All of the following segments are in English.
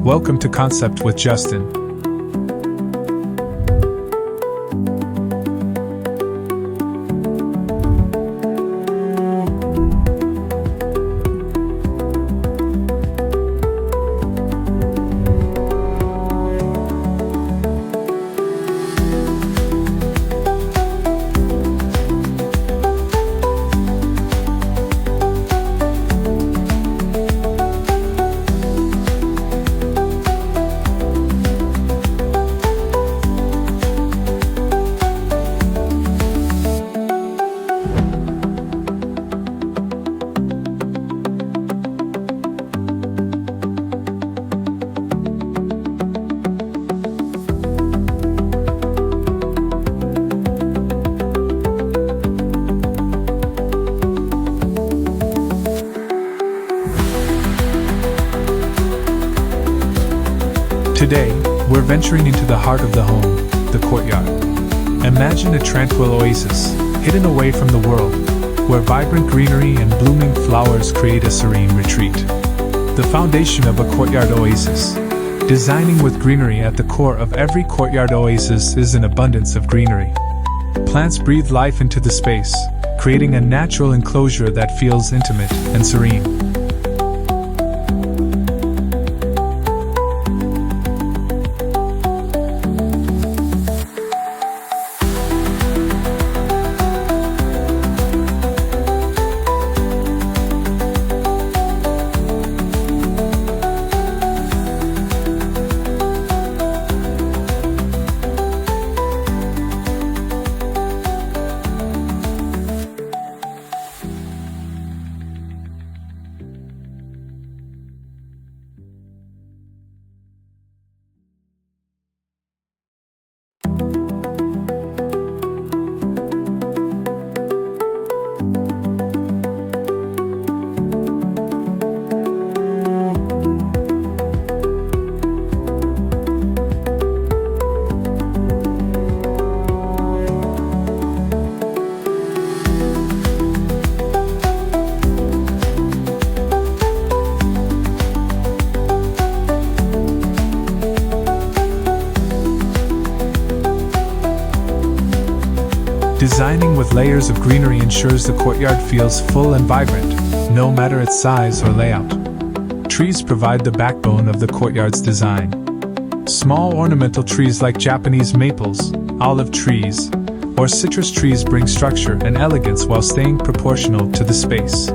Welcome to Concept with Justin. Today, we're venturing into the heart of the home, the courtyard. Imagine a tranquil oasis, hidden away from the world, where vibrant greenery and blooming flowers create a serene retreat. The foundation of a courtyard oasis. Designing with greenery at the core of every courtyard oasis is an abundance of greenery. Plants breathe life into the space, creating a natural enclosure that feels intimate and serene. Designing with layers of greenery ensures the courtyard feels full and vibrant, no matter its size or layout. Trees provide the backbone of the courtyard's design. Small ornamental trees like Japanese maples, olive trees, or citrus trees bring structure and elegance while staying proportional to the space.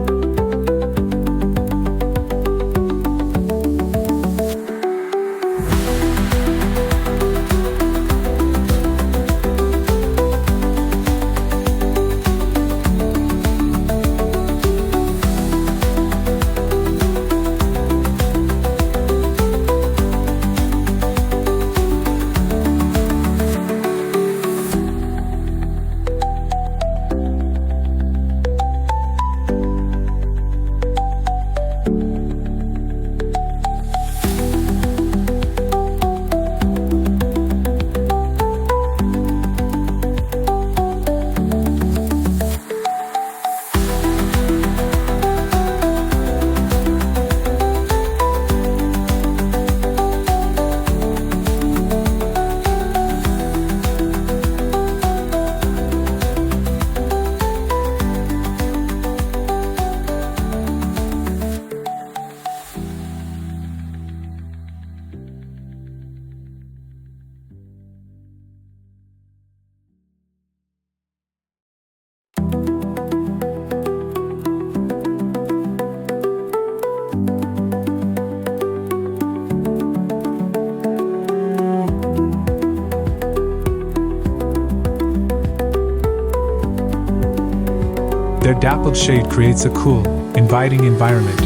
Their dappled shade creates a cool, inviting environment,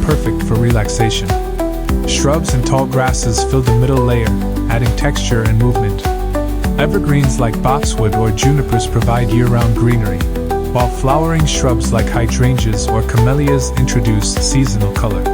perfect for relaxation. Shrubs and tall grasses fill the middle layer, adding texture and movement. Evergreens like boxwood or junipers provide year-round greenery, while flowering shrubs like hydrangeas or camellias introduce seasonal color.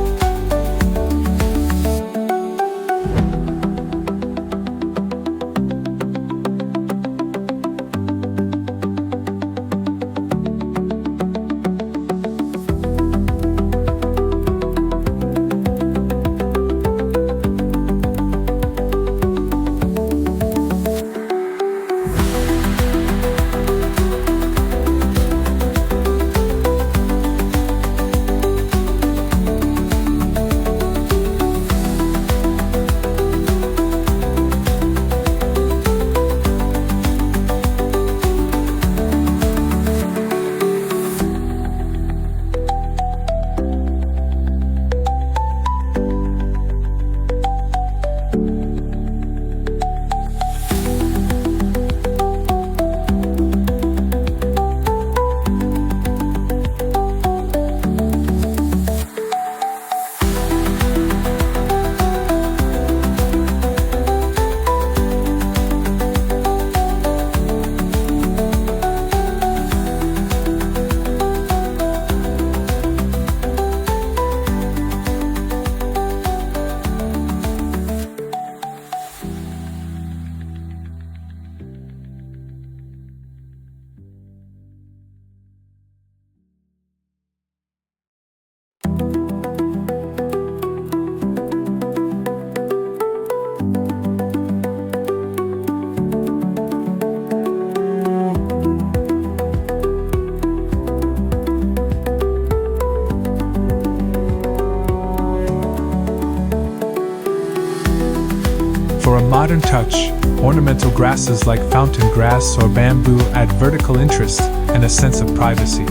For a modern touch, ornamental grasses like fountain grass or bamboo add vertical interest and a sense of privacy.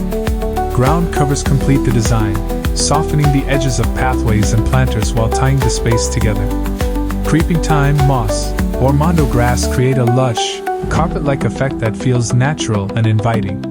Ground covers complete the design, softening the edges of pathways and planters while tying the space together. Creeping thyme, moss, or mondo grass create a lush, carpet-like effect that feels natural and inviting.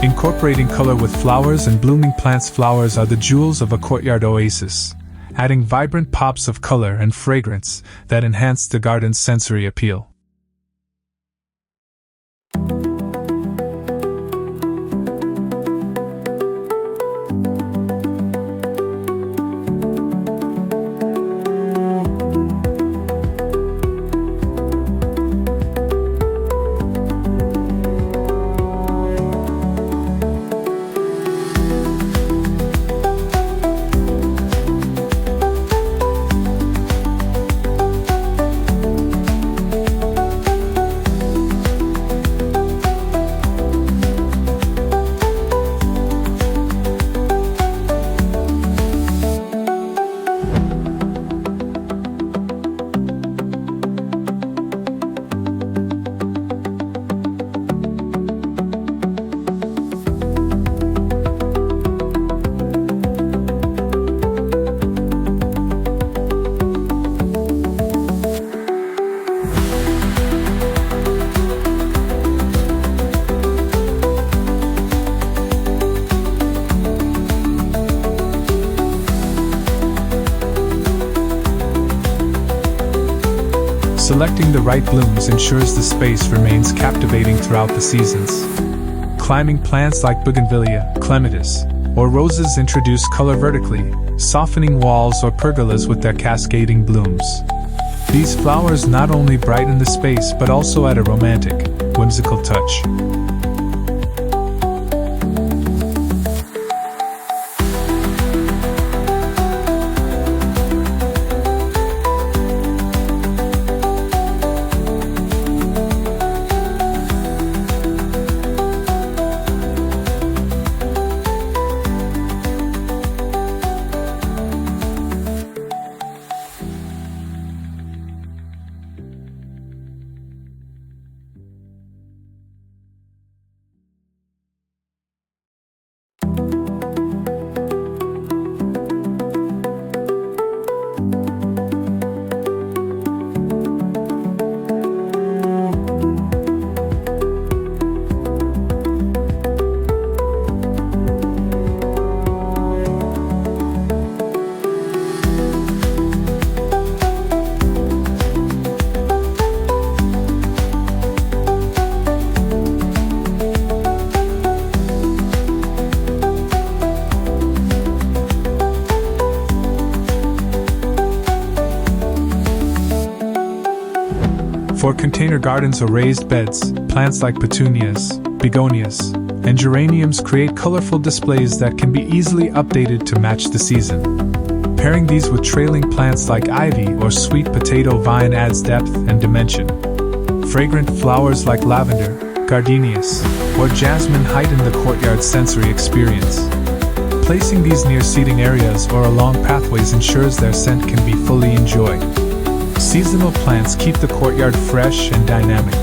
Incorporating color with flowers and blooming plants. Flowers are the jewels of a courtyard oasis, adding vibrant pops of color and fragrance that enhance the garden's sensory appeal. Selecting the right blooms ensures the space remains captivating throughout the seasons. Climbing plants like bougainvillea, clematis, or roses introduce color vertically, softening walls or pergolas with their cascading blooms. These flowers not only brighten the space but also add a romantic, whimsical touch. For container gardens or raised beds, plants like petunias, begonias, and geraniums create colorful displays that can be easily updated to match the season. Pairing these with trailing plants like ivy or sweet potato vine adds depth and dimension. Fragrant flowers like lavender, gardenias, or jasmine heighten the courtyard's sensory experience. Placing these near seating areas or along pathways ensures their scent can be fully enjoyed. Seasonal plants keep the courtyard fresh and dynamic.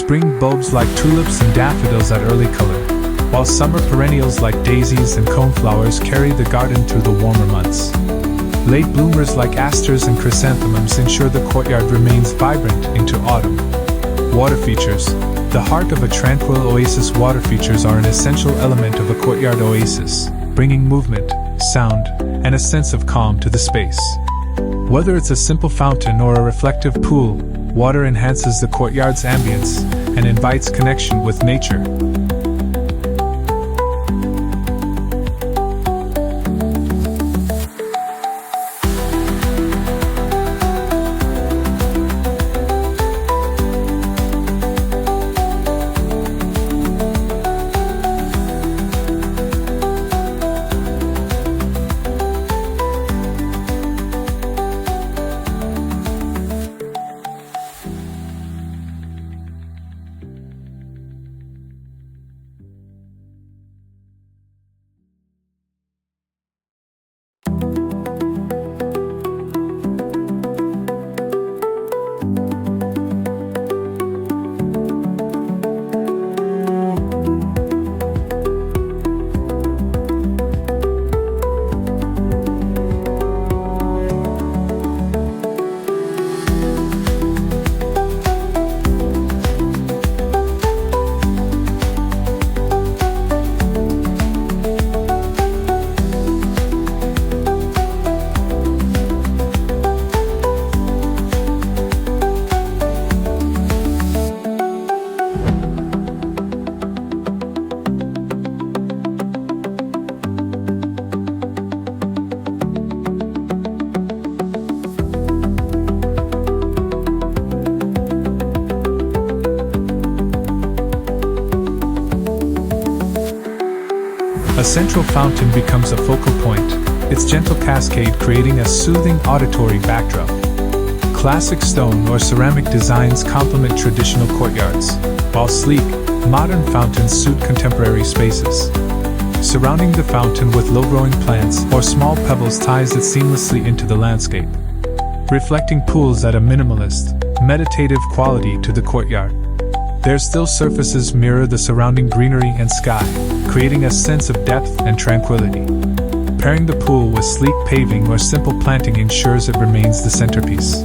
spring bulbs like tulips and daffodils add early color, while summer perennials like daisies and coneflowers carry the garden through the warmer months. Late bloomers like asters and chrysanthemums ensure the courtyard remains vibrant into autumn. Water features. The heart of a tranquil oasis. Water features are an essential element of a courtyard oasis, bringing movement, sound, and a sense of calm to the space. Whether it's a simple fountain or a reflective pool, water enhances the courtyard's ambience and invites connection with nature. A central fountain becomes a focal point, its gentle cascade creating a soothing auditory backdrop. Classic stone or ceramic designs complement traditional courtyards, while sleek, modern fountains suit contemporary spaces. Surrounding the fountain with low-growing plants or small pebbles ties it seamlessly into the landscape. Reflecting pools add a minimalist, meditative quality to the courtyard. Their still surfaces mirror the surrounding greenery and sky, creating a sense of depth and tranquility. Pairing the pool with sleek paving or simple planting ensures it remains the centerpiece.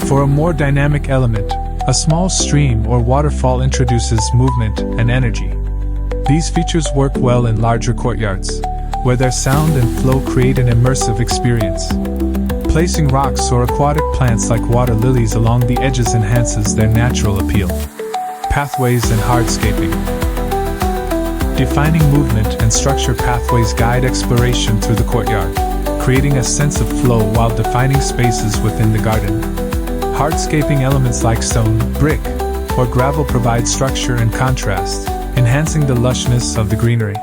For a more dynamic element, a small stream or waterfall introduces movement and energy. These features work well in larger courtyards, where their sound and flow create an immersive experience. Placing rocks or aquatic plants like water lilies along the edges enhances their natural appeal. Pathways and hardscaping. Defining movement and structure pathways guide exploration through the courtyard, creating a sense of flow while defining spaces within the garden. Hardscaping elements like stone, brick, or gravel provide structure and contrast, enhancing the lushness of the greenery.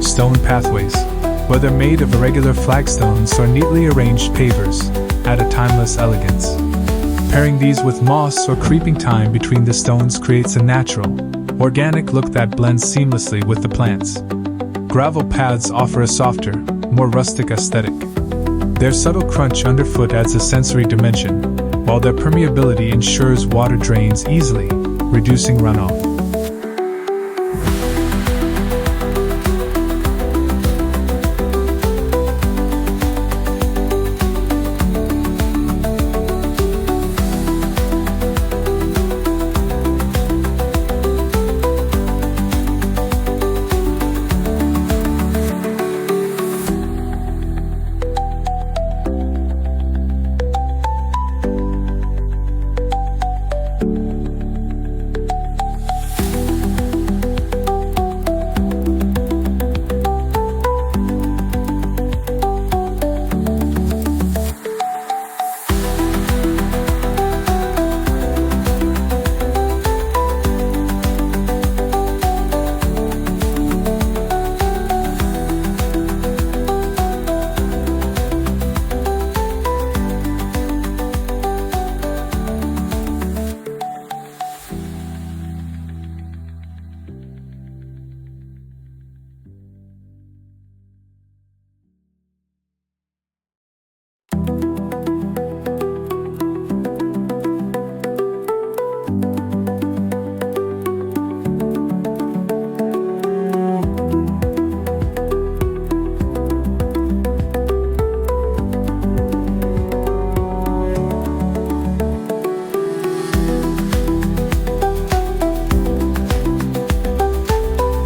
Stone pathways, whether made of irregular flagstones or neatly arranged pavers, add a timeless elegance. Pairing these with moss or creeping thyme between the stones creates a natural, organic look that blends seamlessly with the plants. Gravel paths offer a softer, more rustic aesthetic. Their subtle crunch underfoot adds a sensory dimension, while their permeability ensures water drains easily, reducing runoff.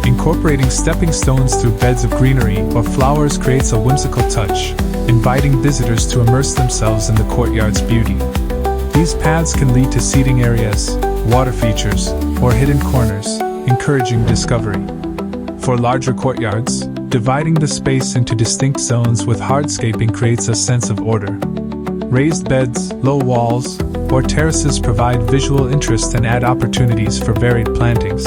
Incorporating stepping stones through beds of greenery or flowers creates a whimsical touch, inviting visitors to immerse themselves in the courtyard's beauty. These paths can lead to seating areas, water features, or hidden corners, encouraging discovery. For larger courtyards, dividing the space into distinct zones with hardscaping creates a sense of order. Raised beds, low walls, or terraces provide visual interest and add opportunities for varied plantings.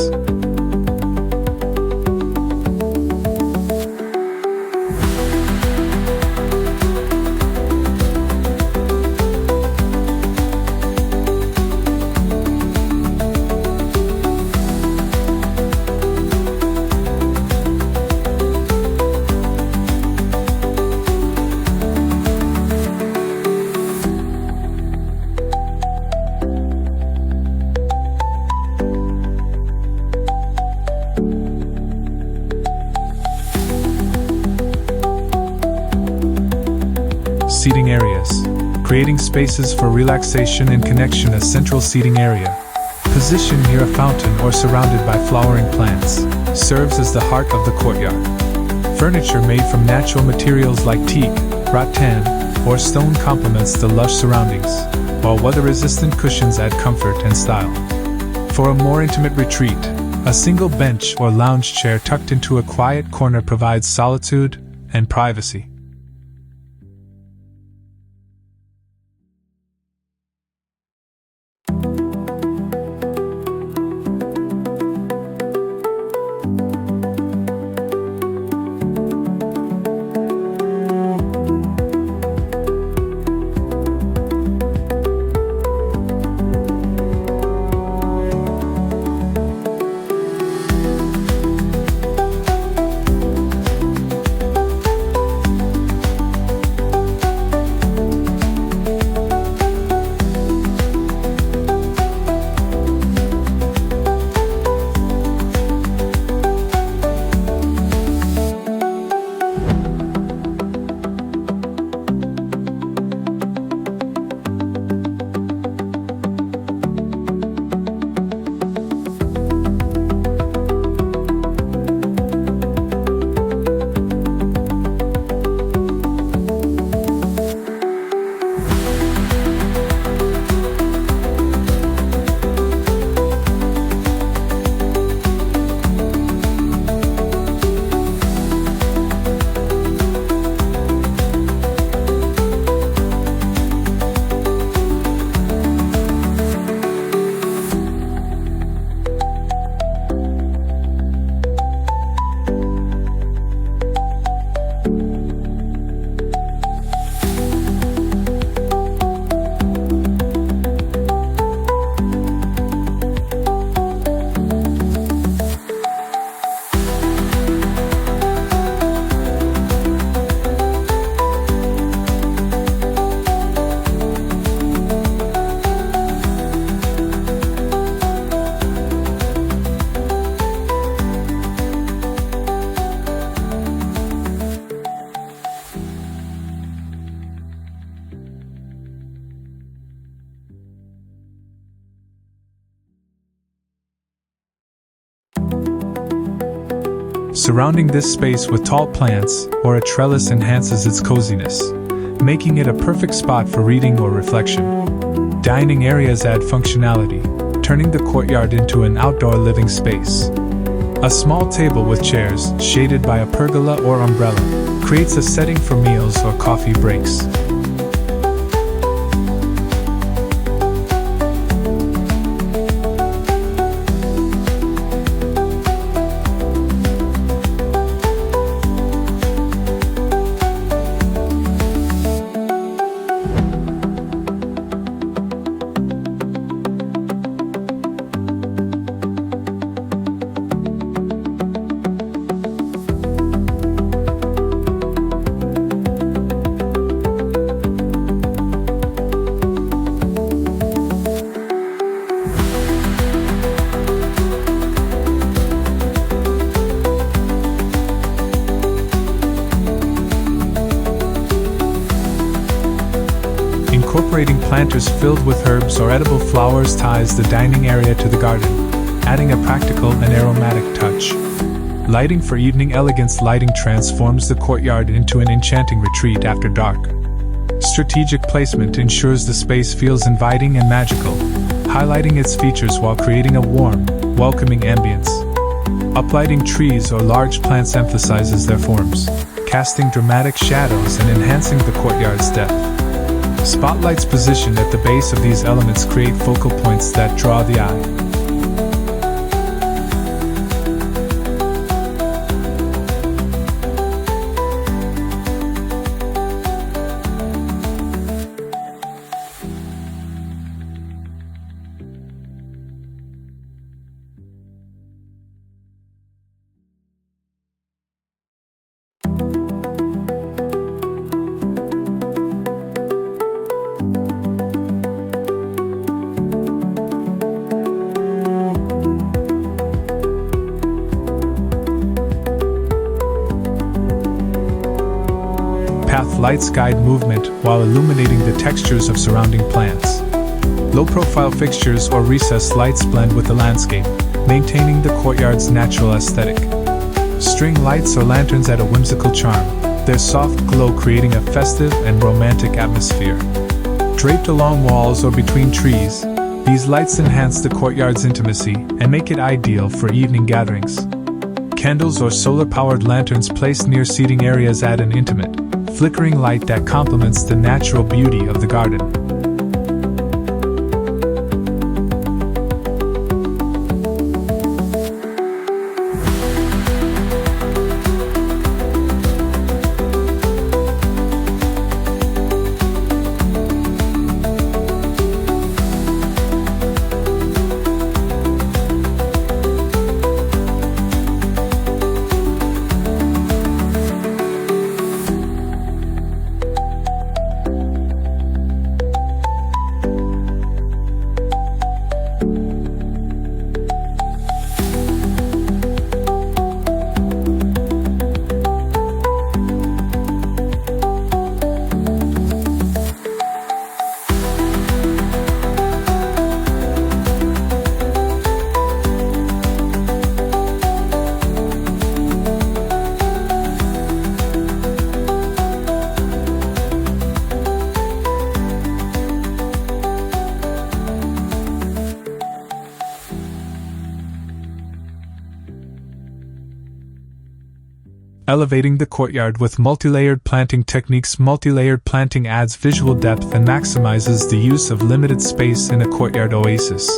Seating areas. Creating spaces for relaxation and connection. A central seating area, positioned near a fountain or surrounded by flowering plants, serves as the heart of the courtyard. Furniture made from natural materials like teak, rattan, or stone complements the lush surroundings, while weather-resistant cushions add comfort and style. For a more intimate retreat, a single bench or lounge chair tucked into a quiet corner provides solitude and privacy. Surrounding this space with tall plants or a trellis enhances its coziness, making it a perfect spot for reading or reflection. Dining areas add functionality, turning the courtyard into an outdoor living space. A small table with chairs, shaded by a pergola or umbrella, creates a setting for meals or coffee breaks. Incorporating planters filled with herbs or edible flowers ties the dining area to the garden, adding a practical and aromatic touch. Lighting for evening elegance. Lighting transforms the courtyard into an enchanting retreat after dark. Strategic placement ensures the space feels inviting and magical, highlighting its features while creating a warm, welcoming ambience. Uplighting trees or large plants emphasizes their forms, casting dramatic shadows and enhancing the courtyard's depth. Spotlights positioned at the base of these elements create focal points that draw the eye. Path lights guide movement while illuminating the textures of surrounding plants. Low-profile fixtures or recessed lights blend with the landscape, maintaining the courtyard's natural aesthetic. String lights or lanterns add a whimsical charm, their soft glow creating a festive and romantic atmosphere. Draped along walls or between trees, these lights enhance the courtyard's intimacy and make it ideal for evening gatherings. Candles or solar-powered lanterns placed near seating areas add an intimate, flickering light that complements the natural beauty of the garden. Elevating the courtyard with multi-layered planting techniques. Multi-layered planting adds visual depth and maximizes the use of limited space in a courtyard oasis.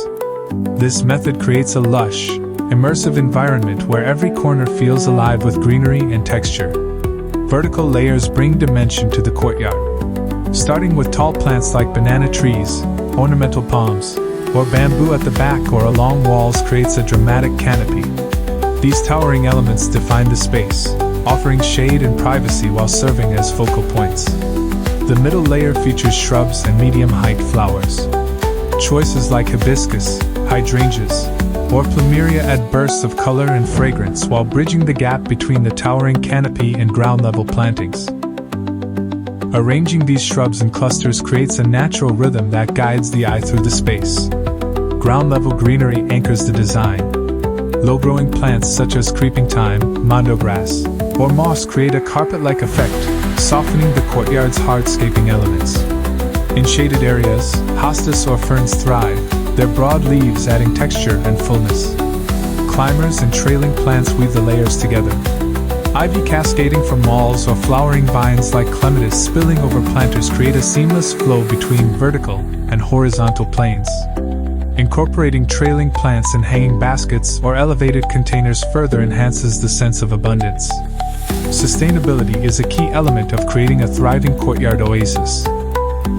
This method creates a lush, immersive environment where every corner feels alive with greenery and texture. Vertical layers bring dimension to the courtyard. Starting with tall plants like banana trees, ornamental palms, or bamboo at the back or along walls creates a dramatic canopy. These towering elements define the space, offering shade and privacy while serving as focal points. The middle layer features shrubs and medium-height flowers. Choices like hibiscus, hydrangeas, or plumeria add bursts of color and fragrance while bridging the gap between the towering canopy and ground-level plantings. Arranging these shrubs in clusters creates a natural rhythm that guides the eye through the space. Ground-level greenery anchors the design, Low-growing plants such as creeping thyme, mondo grass, or moss create a carpet-like effect, softening the courtyard's hardscaping elements. In shaded areas, hostas or ferns thrive, their broad leaves adding texture and fullness. Climbers and trailing plants weave the layers together. Ivy cascading from walls or flowering vines like clematis spilling over planters create a seamless flow between vertical and horizontal planes. Incorporating trailing plants in hanging baskets or elevated containers further enhances the sense of abundance. Sustainability is a key element of creating a thriving courtyard oasis.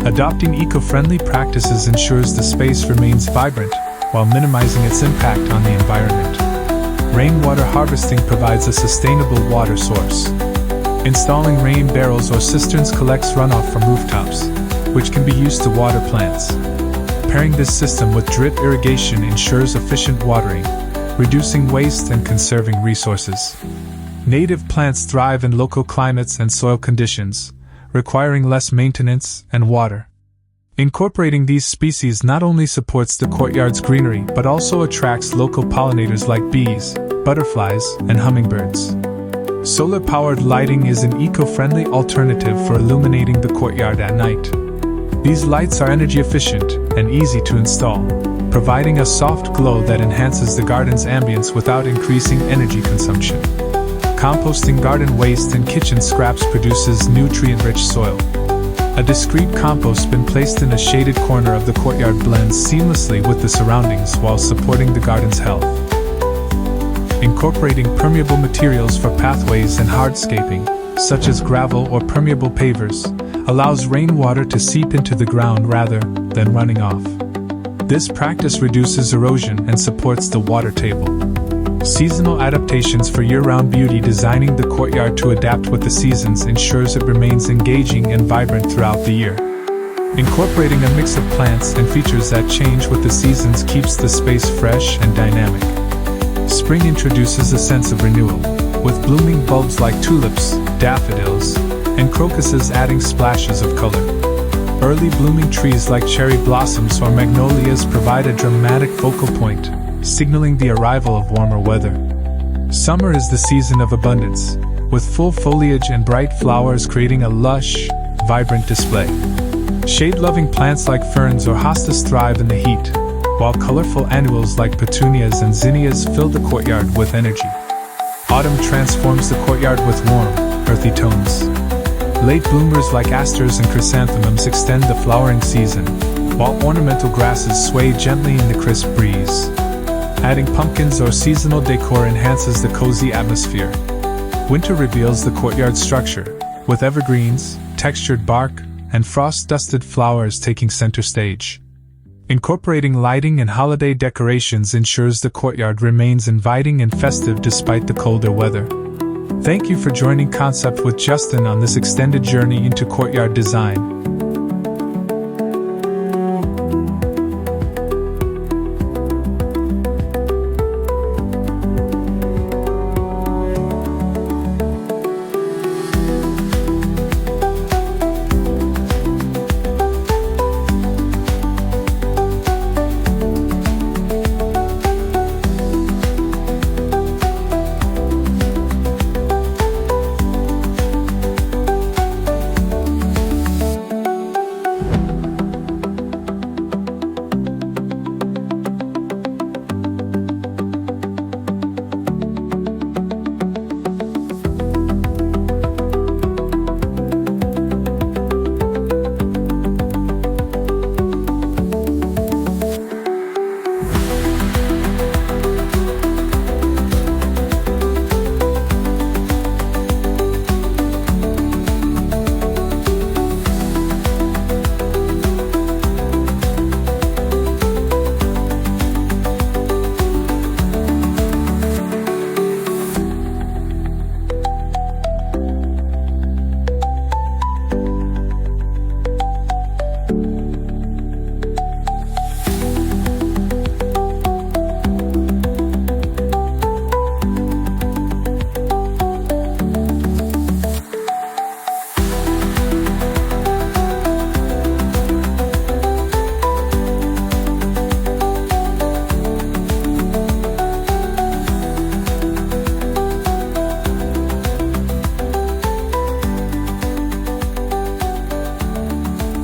Adopting eco-friendly practices ensures the space remains vibrant while minimizing its impact on the environment. Rainwater harvesting provides a sustainable water source. Installing rain barrels or cisterns collects runoff from rooftops, which can be used to water plants. Pairing this system with drip irrigation ensures efficient watering, reducing waste and conserving resources. Native plants thrive in local climates and soil conditions, requiring less maintenance and water. Incorporating these species not only supports the courtyard's greenery but also attracts local pollinators like bees, butterflies, and hummingbirds. Solar-powered lighting is an eco-friendly alternative for illuminating the courtyard at night. These lights are energy efficient and easy to install, providing a soft glow that enhances the garden's ambience without increasing energy consumption. Composting garden waste and kitchen scraps produces nutrient-rich soil. A discreet compost bin placed in a shaded corner of the courtyard blends seamlessly with the surroundings while supporting the garden's health. Incorporating permeable materials for pathways and hardscaping, such as gravel or permeable pavers, allows rainwater to seep into the ground rather than running off. This practice reduces erosion and supports the water table. Seasonal adaptations for year-round beauty. Designing the courtyard to adapt with the seasons ensures it remains engaging and vibrant throughout the year. Incorporating a mix of plants and features that change with the seasons keeps the space fresh and dynamic. Spring introduces a sense of renewal, with blooming bulbs like tulips, daffodils, and crocuses adding splashes of color. Early blooming trees like cherry blossoms or magnolias provide a dramatic focal point, signaling the arrival of warmer weather. Summer is the season of abundance, with full foliage and bright flowers creating a lush, vibrant display. Shade-loving plants like ferns or hostas thrive in the heat, while colorful annuals like petunias and zinnias fill the courtyard with energy. Autumn transforms the courtyard with warm, earthy tones. Late bloomers like asters and chrysanthemums extend the flowering season, while ornamental grasses sway gently in the crisp breeze. Adding pumpkins or seasonal decor enhances the cozy atmosphere. Winter reveals the courtyard structure, with evergreens, textured bark, and frost-dusted flowers taking center stage. Incorporating lighting and holiday decorations ensures the courtyard remains inviting and festive despite the colder weather. Thank you for joining Concept with Justin on this extended journey into courtyard design.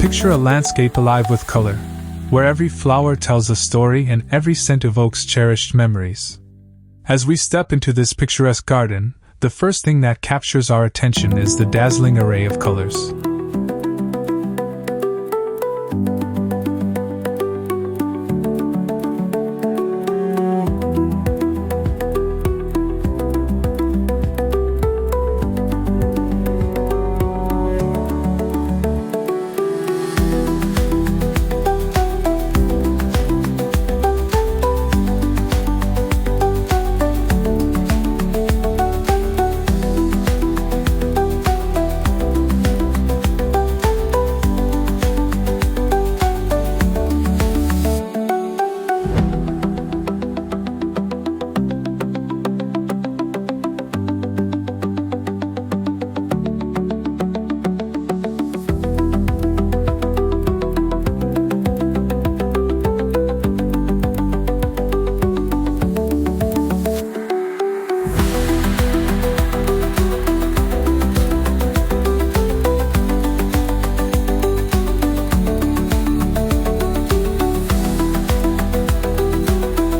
Picture a landscape alive with color, where every flower tells a story and every scent evokes cherished memories. As we step into this picturesque garden, the first thing that captures our attention is the dazzling array of colors.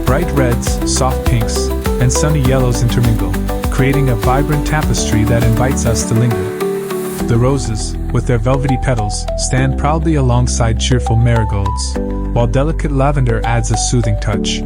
Bright reds, soft pinks, and sunny yellows intermingle, creating a vibrant tapestry that invites us to linger. The roses, with their velvety petals, stand proudly alongside cheerful marigolds, while delicate lavender adds a soothing touch.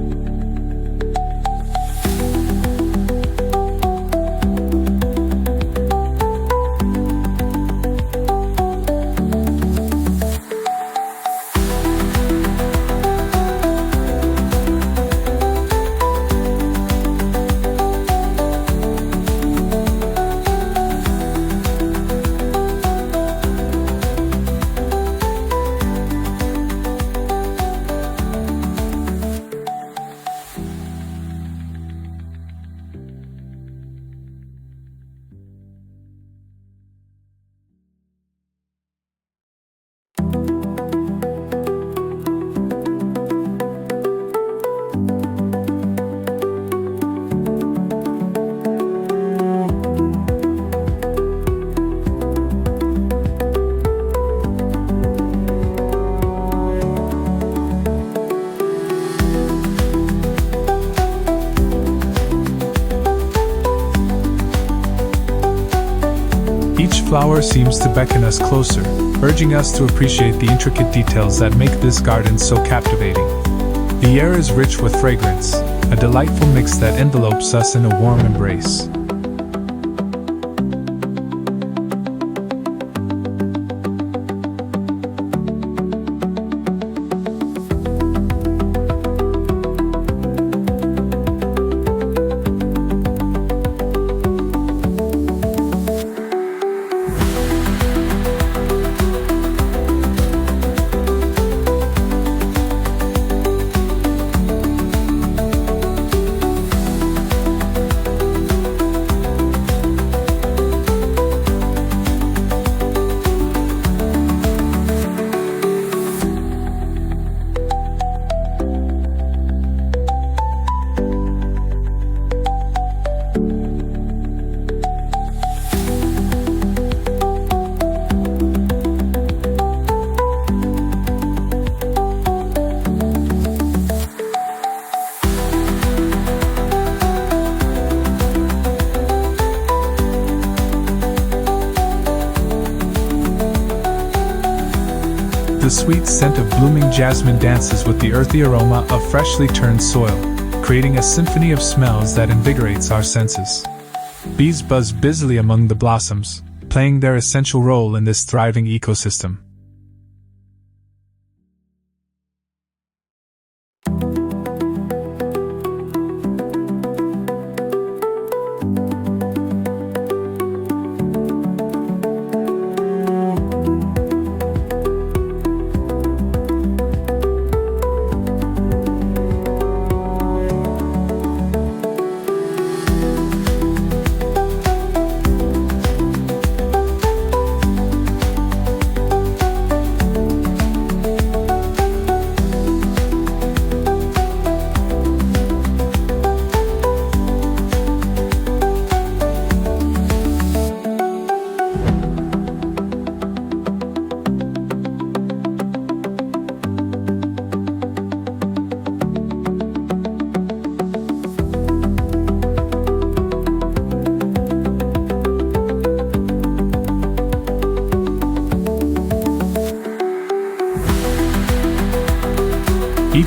Each flower seems to beckon us closer, urging us to appreciate the intricate details that make this garden so captivating. The air is rich with fragrance, a delightful mix that envelopes us in a warm embrace. The sweet scent of blooming jasmine dances with the earthy aroma of freshly turned soil, creating a symphony of smells that invigorates our senses. Bees buzz busily among the blossoms, playing their essential role in this thriving ecosystem.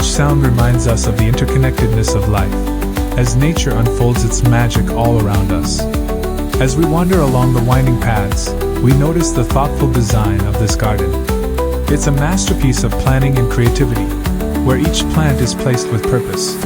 Each sound reminds us of the interconnectedness of life, as nature unfolds its magic all around us. As we wander along the winding paths, we notice the thoughtful design of this garden. It's a masterpiece of planning and creativity, where each plant is placed with purpose.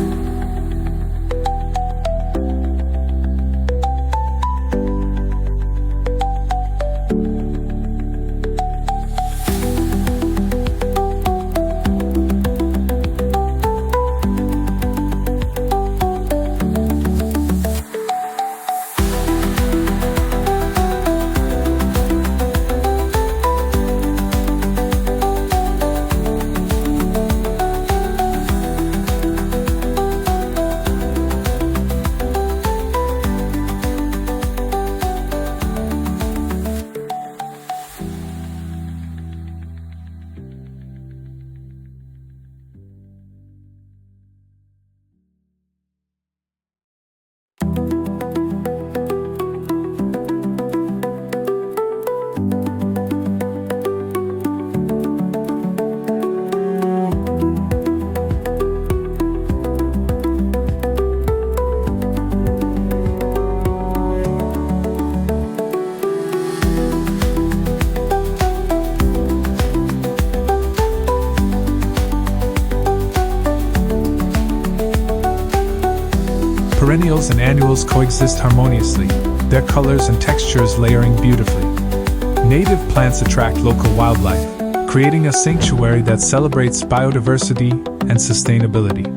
Perennials and annuals coexist harmoniously, their colors and textures layering beautifully. Native plants attract local wildlife, creating a sanctuary that celebrates biodiversity and sustainability.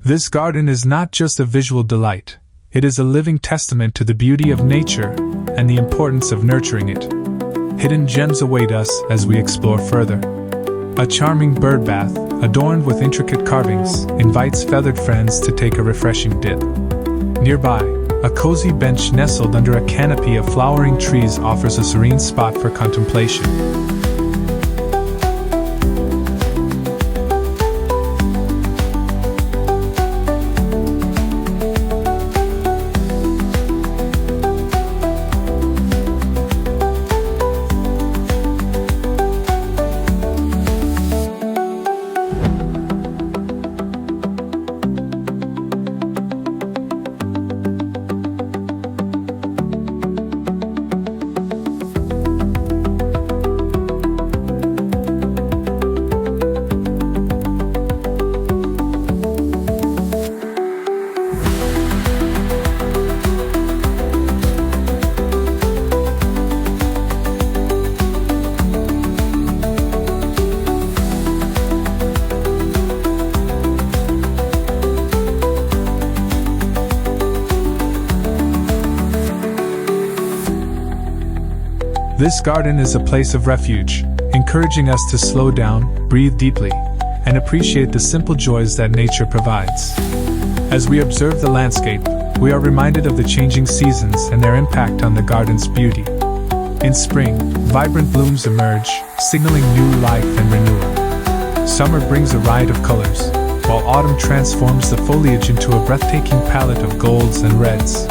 This garden is not just a visual delight, it is a living testament to the beauty of nature and the importance of nurturing it. Hidden gems await us as we explore further. A charming bird bath, adorned with intricate carvings, invites feathered friends to take a refreshing dip. Nearby, a cozy bench nestled under a canopy of flowering trees offers a serene spot for contemplation. This garden is a place of refuge, encouraging us to slow down, breathe deeply, and appreciate the simple joys that nature provides. As we observe the landscape, we are reminded of the changing seasons and their impact on the garden's beauty. In spring, vibrant blooms emerge, signaling new life and renewal. Summer brings a riot of colors, while autumn transforms the foliage into a breathtaking palette of golds and reds.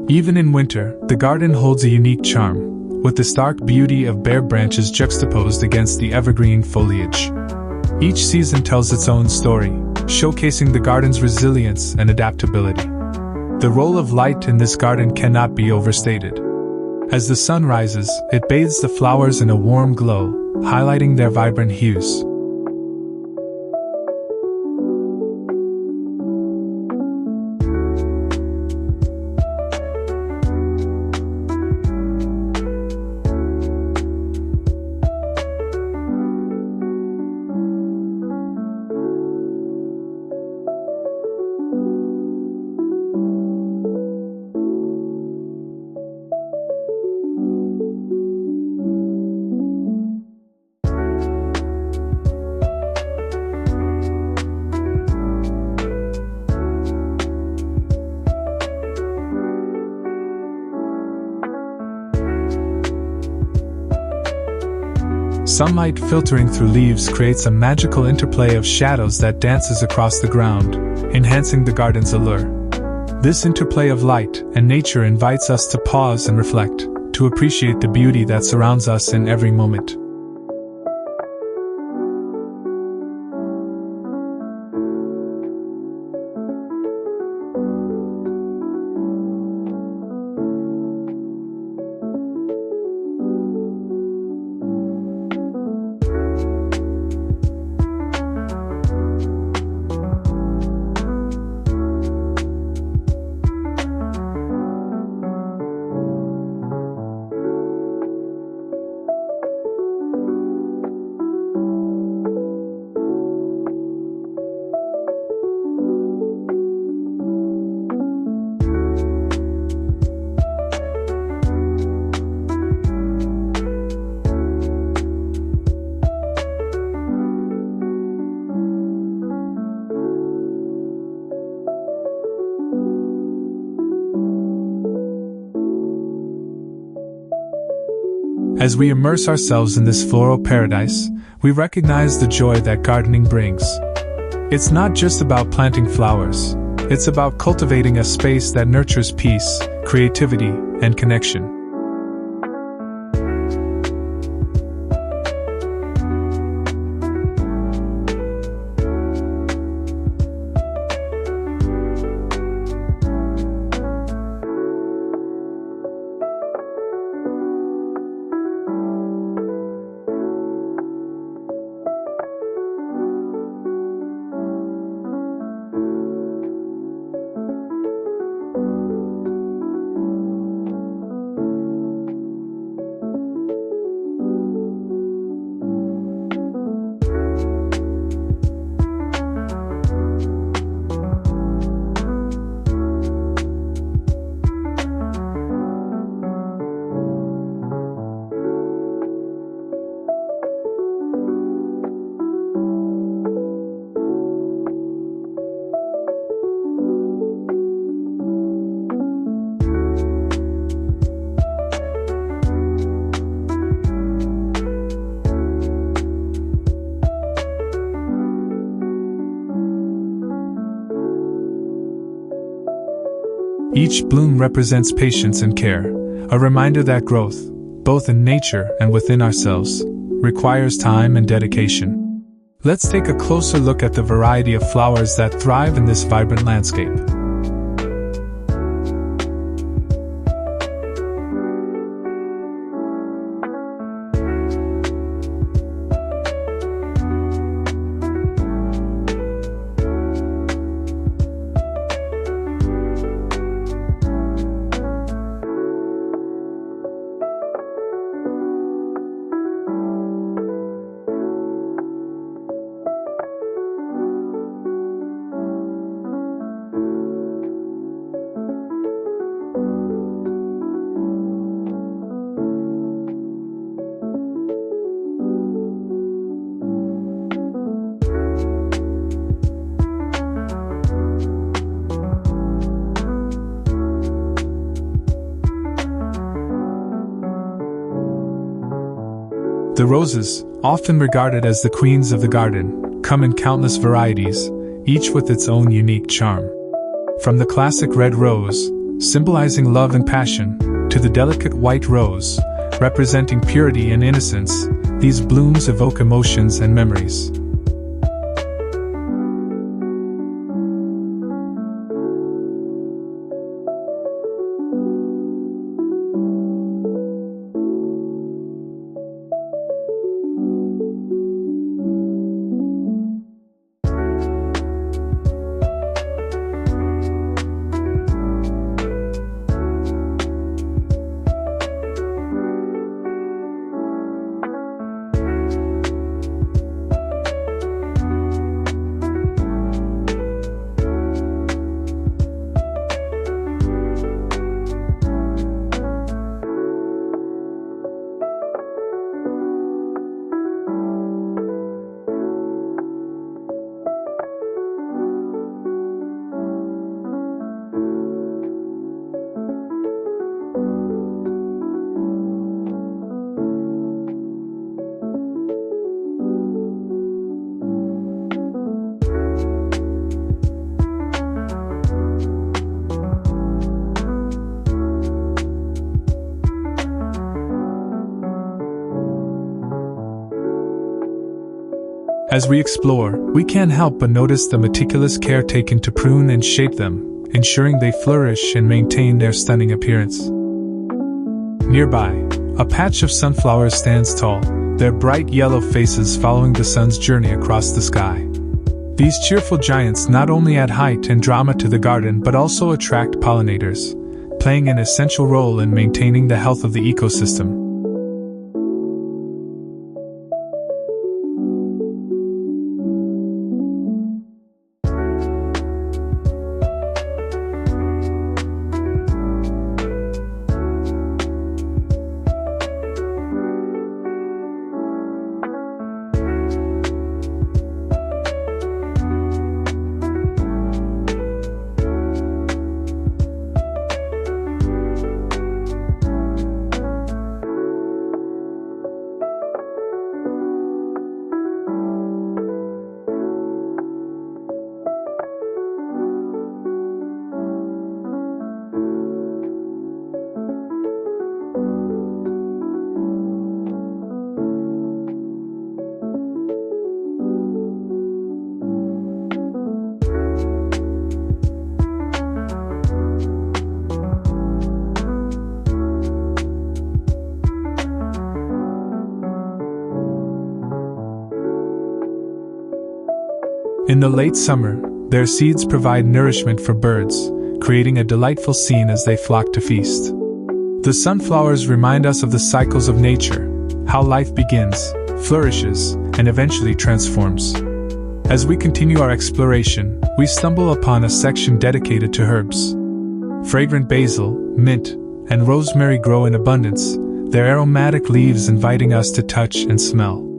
Even in winter, the garden holds a unique charm, with the stark beauty of bare branches juxtaposed against the evergreen foliage. Each season tells its own story, showcasing the garden's resilience and adaptability. The role of light in this garden cannot be overstated. As the sun rises, it bathes the flowers in a warm glow, highlighting their vibrant hues. Sunlight filtering through leaves creates a magical interplay of shadows that dances across the ground, enhancing the garden's allure. This interplay of light and nature invites us to pause and reflect, to appreciate the beauty that surrounds us in every moment. As we immerse ourselves in this floral paradise, we recognize the joy that gardening brings. It's not just about planting flowers, it's about cultivating a space that nurtures peace, creativity, and connection. Each bloom represents patience and care, a reminder that growth, both in nature and within ourselves, requires time and dedication. Let's take a closer look at the variety of flowers that thrive in this vibrant landscape. The roses, often regarded as the queens of the garden, come in countless varieties, each with its own unique charm. From the classic red rose, symbolizing love and passion, to the delicate white rose, representing purity and innocence. These blooms evoke emotions and memories. As we explore, we can't help but notice the meticulous care taken to prune and shape them, ensuring they flourish and maintain their stunning appearance. Nearby, a patch of sunflowers stands tall, their bright yellow faces following the sun's journey across the sky. These cheerful giants not only add height and drama to the garden but also attract pollinators, playing an essential role in maintaining the health of the ecosystem. In the late summer, their seeds provide nourishment for birds, creating a delightful scene as they flock to feast. The sunflowers remind us of the cycles of nature, how life begins, flourishes, and eventually transforms. As we continue our exploration, we stumble upon a section dedicated to herbs. Fragrant basil, mint, and rosemary grow in abundance, their aromatic leaves inviting us to touch and smell.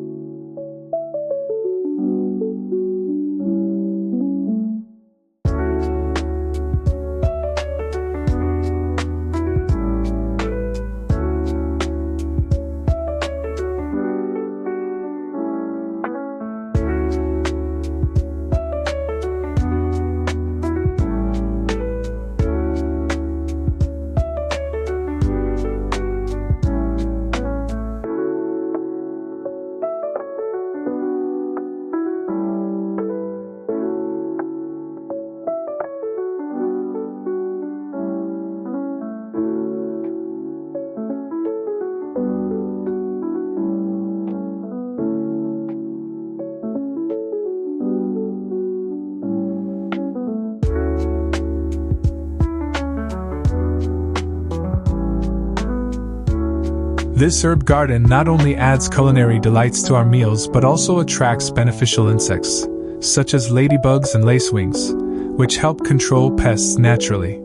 This herb garden not only adds culinary delights to our meals but also attracts beneficial insects, such as ladybugs and lacewings, which help control pests naturally.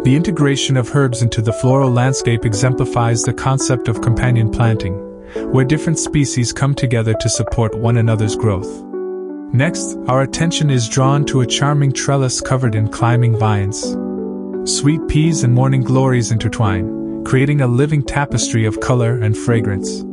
The integration of herbs into the floral landscape exemplifies the concept of companion planting, where different species come together to support one another's growth. Next, our attention is drawn to a charming trellis covered in climbing vines. Sweet peas and morning glories intertwine, creating a living tapestry of color and fragrance.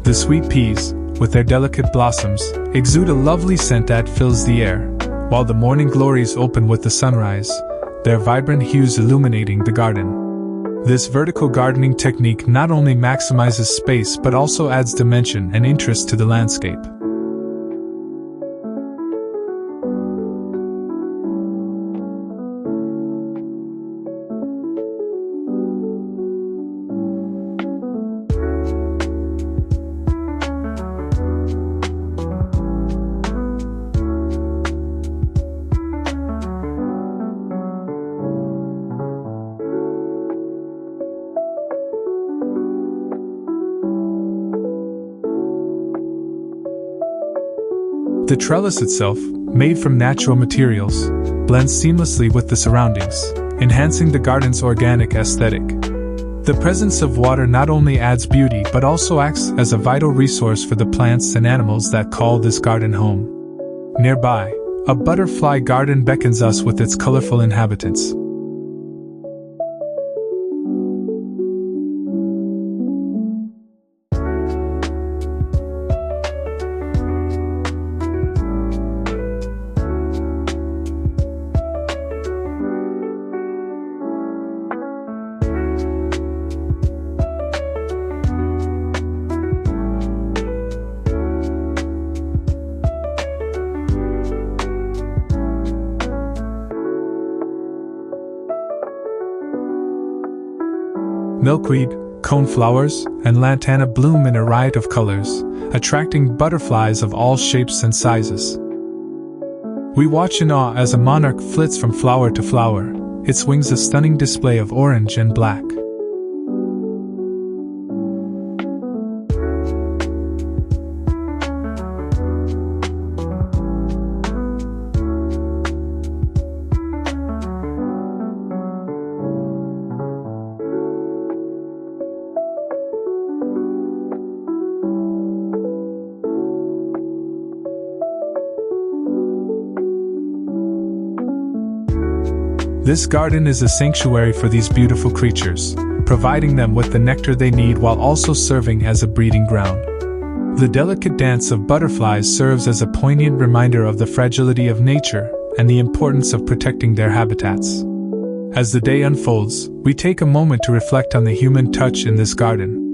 The sweet peas, with their delicate blossoms, exude a lovely scent that fills the air, while the morning glories open with the sunrise, their vibrant hues illuminating the garden. This vertical gardening technique not only maximizes space but also adds dimension and interest to the landscape. The trellis itself, made from natural materials, blends seamlessly with the surroundings, enhancing the garden's organic aesthetic. The presence of water not only adds beauty but also acts as a vital resource for the plants and animals that call this garden home. Nearby, a butterfly garden beckons us with its colorful inhabitants. Milkweed, coneflowers, and lantana bloom in a riot of colors, attracting butterflies of all shapes and sizes. We watch in awe as a monarch flits from flower to flower, its wings a stunning display of orange and black. This garden is a sanctuary for these beautiful creatures, providing them with the nectar they need while also serving as a breeding ground. The delicate dance of butterflies serves as a poignant reminder of the fragility of nature and the importance of protecting their habitats. As the day unfolds, we take a moment to reflect on the human touch in this garden.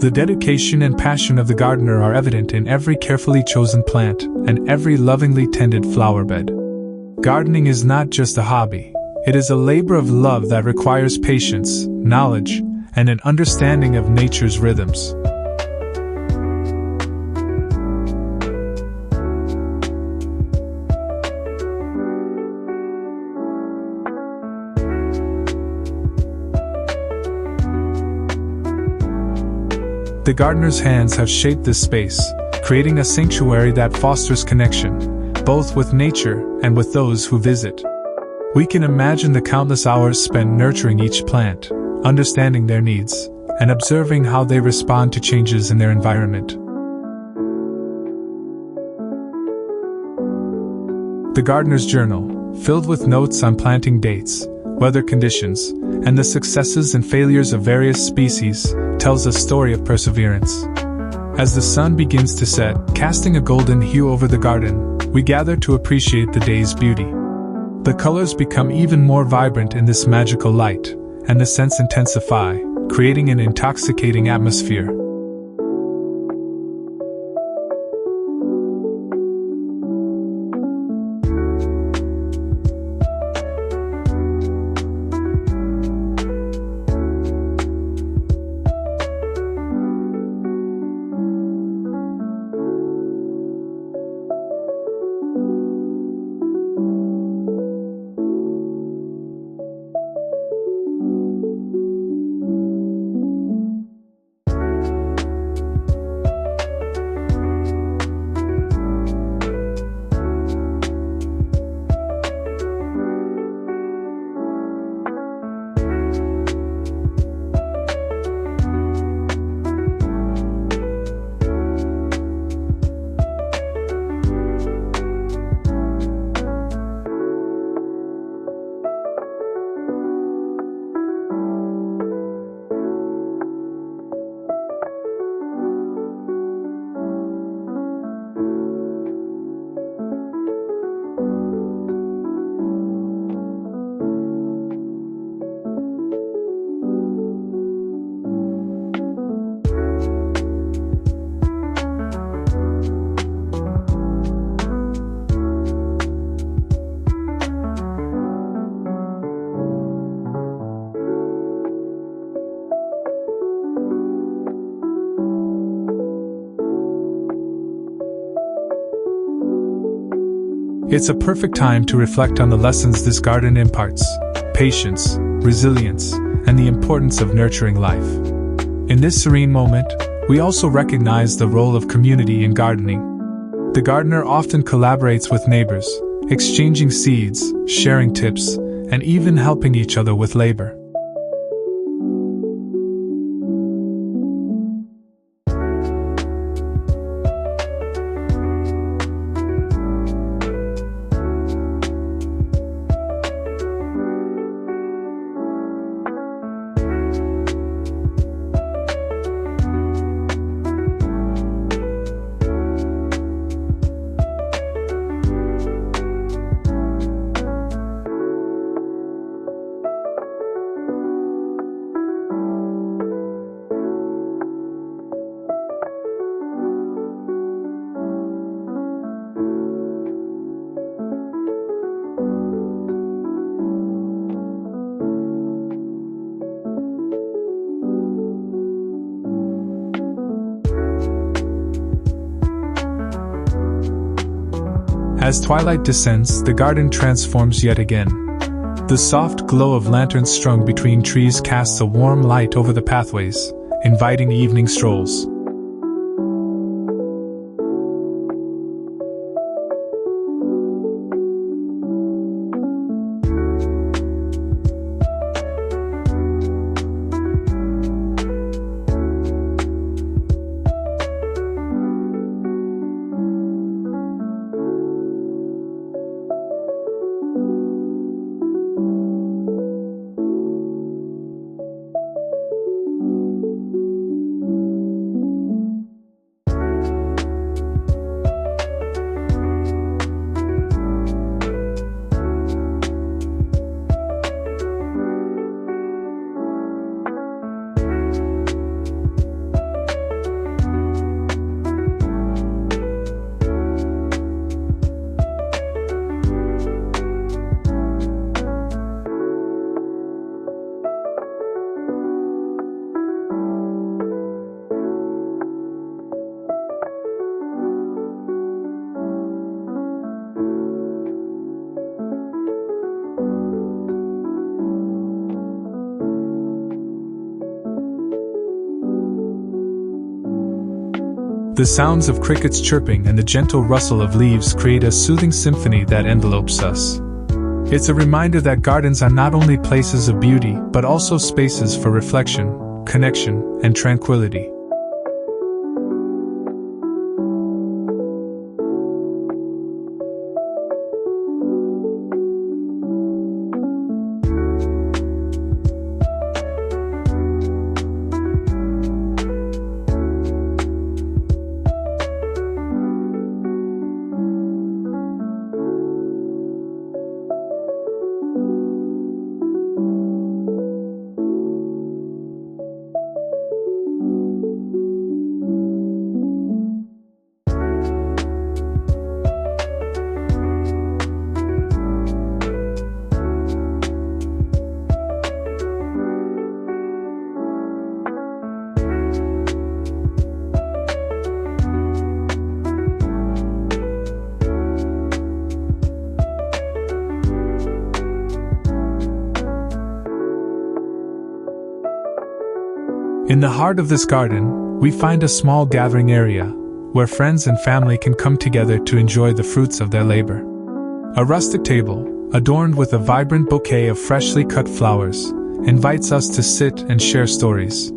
The dedication and passion of the gardener are evident in every carefully chosen plant and every lovingly tended flower bed. Gardening is not just a hobby, it is a labor of love that requires patience, knowledge, and an understanding of nature's rhythms. The gardener's hands have shaped this space, creating a sanctuary that fosters connection, both with nature and with those who visit. We can imagine the countless hours spent nurturing each plant, understanding their needs, and observing how they respond to changes in their environment. The gardener's journal, filled with notes on planting dates, weather conditions, and the successes and failures of various species, tells a story of perseverance. As the sun begins to set, casting a golden hue over the garden, we gather to appreciate the day's beauty. The colors become even more vibrant in this magical light, and the scents intensify, creating an intoxicating atmosphere. It's a perfect time to reflect on the lessons this garden imparts: patience, resilience, and the importance of nurturing life. In this serene moment, we also recognize the role of community in gardening. The gardener often collaborates with neighbors, exchanging seeds, sharing tips, and even helping each other with labor. As twilight descends, the garden transforms yet again. The soft glow of lanterns strung between trees casts a warm light over the pathways, inviting evening strolls. The sounds of crickets chirping and the gentle rustle of leaves create a soothing symphony that envelopes us. It's a reminder that gardens are not only places of beauty but also spaces for reflection, connection, and tranquility. In the heart of this garden, we find a small gathering area, where friends and family can come together to enjoy the fruits of their labor. A rustic table, adorned with a vibrant bouquet of freshly cut flowers, invites us to sit and share stories.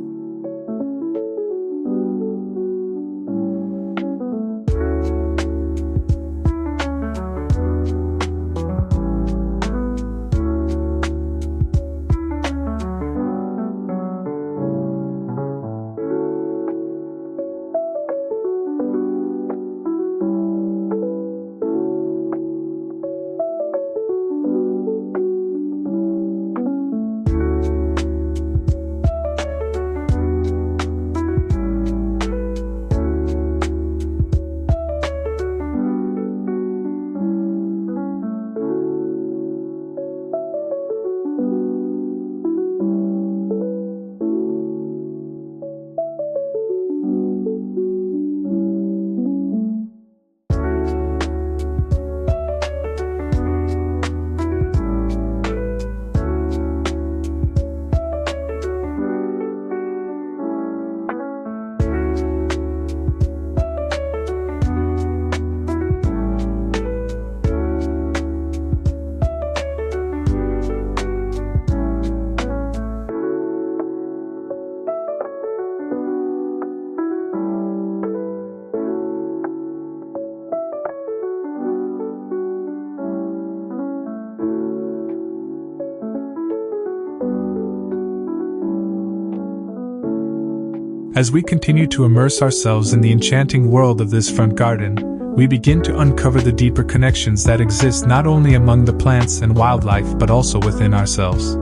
As we continue to immerse ourselves in the enchanting world of this front garden, we begin to uncover the deeper connections that exist not only among the plants and wildlife but also within ourselves.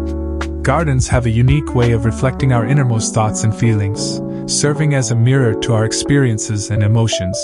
Gardens have a unique way of reflecting our innermost thoughts and feelings, serving as a mirror to our experiences and emotions.